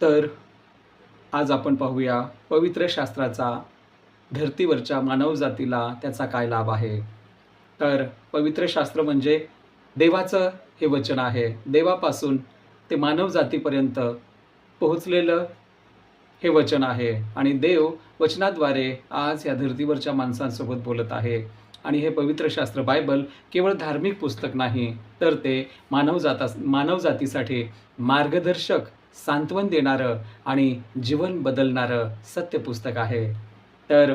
तर आज आपण पाहूया पवित्र शास्त्राचा धर्तीवरच्या मानवजातीला त्याचा काय लाभ आहे. तर पवित्र शास्त्र म्हणजे देवाचं हे वचन आहे. देवापासून ते मानवजातीपर्यंत पोहोचलेलं हे वचन आहे आणि देव वचनाद्वारे आज या धर्तीवरच्या माणसांसोबत बोलत आहे. आणि हे पवित्र शास्त्र बायबल केवळ धार्मिक पुस्तक नाही, तर ते मानवजातीसाठी मार्गदर्शक, सांत्वन देणारं आणि जीवन बदलणारं सत्य पुस्तक आहे. तर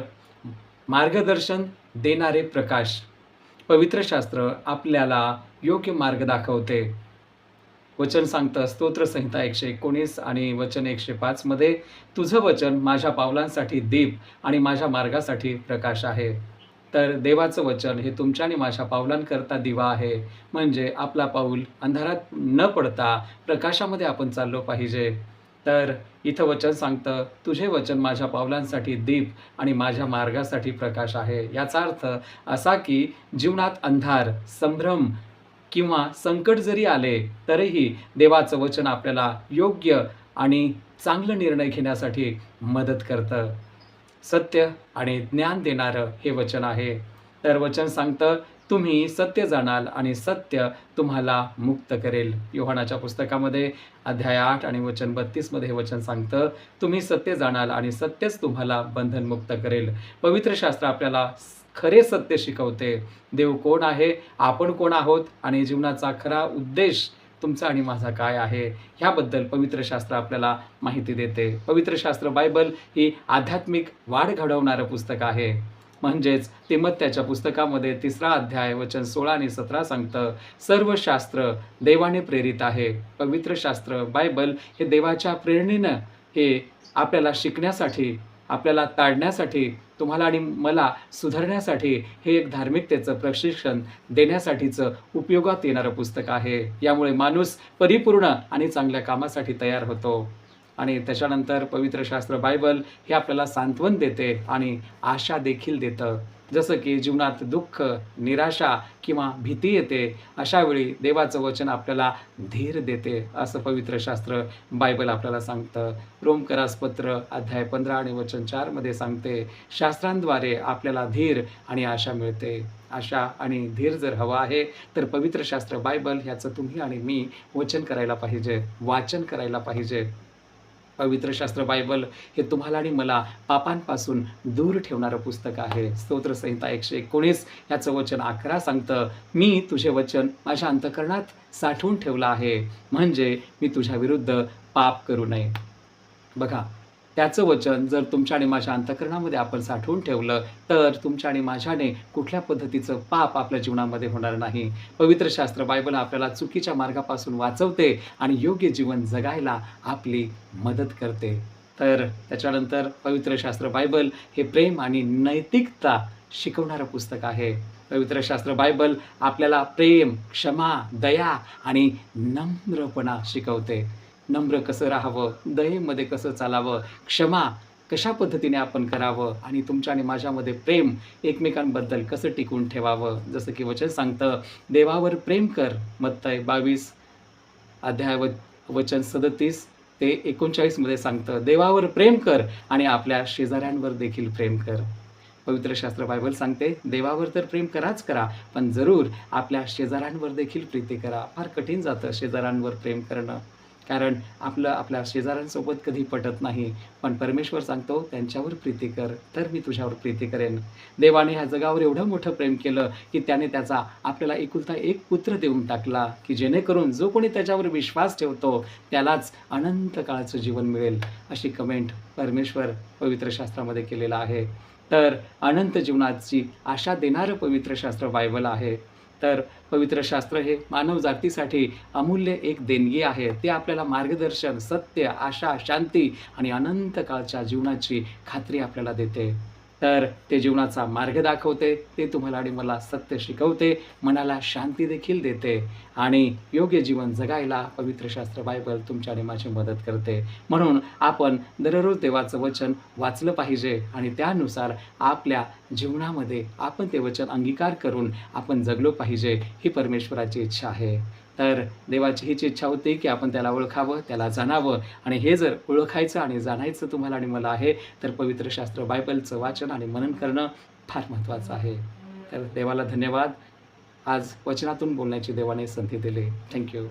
मार्गदर्शन देणारे प्रकाश पवित्र शास्त्र आपल्याला योग्य मार्ग दाखवते. वचन सांगतं स्तोत्रसंहिता 119 आणि वचन 105 मध्ये, तुझं वचन माझ्या पावलांसाठी दीप आणि माझ्या मार्गासाठी प्रकाश आहे. तर देवाचं वचन हे तुमच्या आणि माझ्या पावलांकरता दिवा आहे. म्हणजे आपला पाऊल अंधारात न पडता प्रकाशामध्ये आपण चाललो पाहिजे. तर इथं वचन सांगतं, तुझे वचन माझ्या पावलांसाठी दीप आणि माझ्या मार्गासाठी प्रकाश आहे. याचा अर्थ असा की जीवनात अंधार, संभ्रम किंवा संकट जरी आले तरीही देवाचं वचन आपल्याला योग्य आणि चांगला निर्णय घेण्यासाठी मदत करतं. सत्य आणि ज्ञान देणारं हे वचन आहे. तर वचन सांगतं, तुम्ही सत्य जाणाल आणि सत्य तुम्हाला मुक्त करेल. योहानाच्या पुस्तकामध्ये अध्याय 8 आणि वचन 32 मध्ये हे वचन सांगतं, तुम्ही सत्य जाणाल आणि सत्यच तुम्हाला बंधनमुक्त करेल. पवित्र शास्त्र आपल्याला खरे सत्य शिकवते. देव कोण आहे, आपण कोण आहोत आणि जीवनाचा खरा उद्देश तुमचा आणि माझा काय आहे, ह्याबद्दल पवित्र शास्त्र आपल्याला माहिती देते. पवित्र शास्त्र बायबल ही आध्यात्मिक वाढ घडवणारं पुस्तक आहे. म्हणजेच तिमोथेच्या पुस्तकामध्ये 3रा अध्याय वचन 16 आणि 17 सांगतं, सर्व शास्त्र देवाने प्रेरित आहे. पवित्र शास्त्र बायबल हे देवाच्या प्रेरणेनं हे आपल्याला शिकण्यासाठी, आपल्याला ताडण्यासाठी, तुम्हाला आणि मला सुधारण्यासाठी हे एक धार्मिकतेचं प्रशिक्षण देण्यासाठीचं उपयोगात येणारं पुस्तक आहे. यामुळे माणूस परिपूर्ण आणि चांगल्या कामासाठी तयार होतो. आणि त्याच्यानंतर पवित्र शास्त्र बायबल हे आपल्याला सांत्वन देते आणि आशा देखील देतं. जसं की जीवनात दुःख, निराशा किंवा भीती येते, अशा वेळी देवाचं वचन आपल्याला धीर देते, असं पवित्र शास्त्र बायबल आपल्याला सांगतं. रोमकरास पत्र अध्याय 15 आणि वचन 4 मध्ये सांगते, शास्त्रांद्वारे आपल्याला धीर आणि आशा मिळते. आशा आणि धीर जर हवा आहे तर पवित्र शास्त्र बायबल ह्याचं तुम्ही आणि मी वचन करायला पाहिजे, वाचन करायला पाहिजे. पवित्र शास्त्र बायबल हे तुम्हाला आणि मला पापांपासून दूर ठेवणारं पुस्तक आहे. स्तोत्रसंहिता 119 याचं वचन 11 सांगतं, मी तुझे वचन माझ्या अंतःकरणात साठवून ठेवलं आहे, म्हणजे मी तुझ्या विरुद्ध पाप करू नये. बघा, त्याचं वचन जर तुमच्या आणि माझ्या अंतःकरणामध्ये आपण साठवून ठेवलं तर तुमच्या आणि माझ्याने कुठल्या पद्धतीचं पाप आपल्या जीवनामध्ये होणार नाही. पवित्र शास्त्र बायबल आपल्याला चुकीच्या मार्गापासून वाचवते आणि योग्य जीवन जगायला आपली मदत करते. तर त्याच्यानंतर पवित्र शास्त्र बायबल हे प्रेम आणि नैतिकता शिकवणारं पुस्तक आहे. पवित्र शास्त्र बायबल आपल्याला प्रेम, क्षमा, दया आणि नम्रपणा शिकवते. नम्र कसं राहावं, दयेमध्ये कसं चालावं, क्षमा कशा पद्धतीने आपण करावं आणि तुमच्या आणि माझ्यामध्ये प्रेम एकमेकांबद्दल कसं टिकून ठेवावं. जसं की वचन सांगतं, देवावर प्रेम कर. मत्तई 22 अध्याय वचन 37 ते 39 मध्ये सांगतं, देवावर प्रेम कर आणि आपल्या शेजाऱ्यांवर देखील प्रेम कर. पवित्र शास्त्र बायबल सांगते, देवावर तर प्रेम कराच करा, पण जरूर आपल्या शेजाऱ्यांवर देखील प्रीती करा. फार कठीण जातं शेजाऱ्यांवर प्रेम करणं, कारण आपल्या शेजाऱ्यांसोबत कधी पटत नाही. पण परमेश्वर सांगतो, त्यांच्यावर प्रीती कर, तर मी तुझ्यावर प्रीती करेन. देवाने ह्या जगावर एवढं मोठं प्रेम केलं की त्याने त्याचा आपल्याला एकुलता एक पुत्र देऊन टाकला, की जेणेकरून जो कोणी त्याच्यावर विश्वास ठेवतो त्यालाच अनंत काळाचं जीवन मिळेल. अशी कमेंट परमेश्वर पवित्र शास्त्रामध्ये केलेला आहे. तर अनंत जीवनाची आशा देणारं पवित्र शास्त्र बायबल आहे. तर पवित्र शास्त्र हे मानव जातीसाठी अमूल्य एक देणगी आहे. ते आपल्याला मार्गदर्शन, सत्य, आशा, शांती आणि अनंत काळच्या जीवनाची खात्री आपल्याला देते. तर ते जीवनाचा मार्ग दाखवते, ते तुम्हाला आणि मला सत्य शिकवते, मनाला शांती देखील देते आणि योग्य जीवन जगायला पवित्र शास्त्र बायबल तुमच्या आणि माझी मदत करते. म्हणून आपण दररोज देवाचं वचन वाचलं पाहिजे आणि त्यानुसार आपल्या जीवनामध्ये आपण ते वचन अंगीकार करून आपण जगलो पाहिजे, ही परमेश्वराची इच्छा आहे. तर देवाची हीच इच्छा होती की आपण त्याला ओळखावं, त्याला जाणावं आणि हे जर ओळखायचं आणि जाणायचं तुम्हाला आणि मला आहे, तर पवित्र शास्त्र बायबलचं वाचन आणि मनन करणं फार महत्त्वाचं आहे. तर देवाला धन्यवाद. आज वचनातून बोलण्याची देवाने संधी दिली. Thank you.